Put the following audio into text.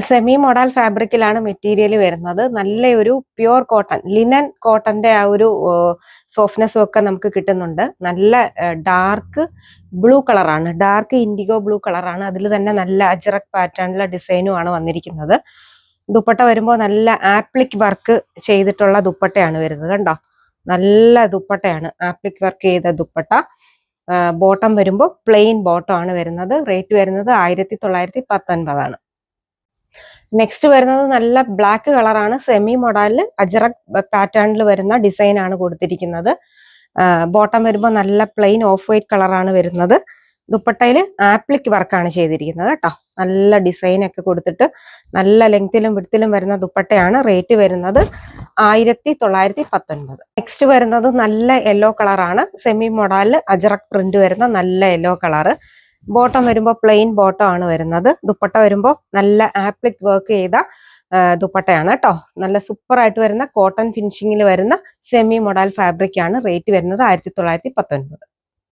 Semi model ഫാബ്രിക്കിലാണ് material വരുന്നത്. നല്ലൊരു pure cotton, linen കോട്ടന്റെ ആ ഒരു സോഫ്റ്റ്നെസ്സും ഒക്കെ നമുക്ക് കിട്ടുന്നുണ്ട്. നല്ല ഡാർക്ക് ബ്ലൂ കളറാണ്, ഡാർക്ക് ഇൻഡിഗോ ബ്ലൂ കളറാണ്. അതിൽ തന്നെ നല്ല അജ്രക് പാറ്റേണിലെ ഡിസൈനും ആണ് വന്നിരിക്കുന്നത്. ദുപ്പട്ട വരുമ്പോൾ നല്ല ആപ്ലിക് വർക്ക് ചെയ്തിട്ടുള്ള ദുപ്പട്ടയാണ് വരുന്നത്. കണ്ടോ, നല്ല ദുപ്പട്ടയാണ്, ആപ്ലിക് വർക്ക് ചെയ്ത ദുപ്പട്ട. ബോട്ടം വരുമ്പോൾ പ്ലെയിൻ ബോട്ടം ആണ് വരുന്നത്. റേറ്റ് വരുന്നത് 1919 നെക്സ്റ്റ് വരുന്നത് നല്ല ബ്ലാക്ക് കളറാണ്. സെമി മോഡലിൽ അജ്രക് പാറ്റേണിൽ വരുന്ന ഡിസൈൻ ആണ് കൊടുത്തിരിക്കുന്നത്. ബോട്ടം വരുമ്പോൾ നല്ല പ്ലെയിൻ ഓഫ് വൈറ്റ് കളറാണ് വരുന്നത്. ദുപ്പട്ടയിൽ ആപ്ലിക് വർക്കാണ് ചെയ്തിരിക്കുന്നത് കേട്ടോ. നല്ല ഡിസൈൻ ഒക്കെ കൊടുത്തിട്ട് നല്ല ലെങ്തിലും വിഡ്ത്തിലും വരുന്ന ദുപ്പട്ടയാണ്. റേറ്റ് വരുന്നത് 1919. നെക്സ്റ്റ് വരുന്നത് നല്ല യെല്ലോ കളറാണ്. സെമി മോഡലിൽ അജ്രക് പ്രിന്റ് വരുന്ന നല്ല യെല്ലോ കളറ്. ബോട്ടം വരുമ്പോൾ പ്ലെയിൻ ബോട്ടം ആണ് വരുന്നത്. ദുപ്പട്ട വരുമ്പോൾ നല്ല ആപ്ലിക് വർക്ക് ചെയ്ത ദുപ്പട്ടയാണ് കേട്ടോ. നല്ല സൂപ്പർ ആയിട്ട് വരുന്ന കോട്ടൺ ഫിനിഷിങ്ങിൽ വരുന്ന സെമി മോഡൽ ഫാബ്രിക് ആണ്. റേറ്റ് വരുന്നത് 1919.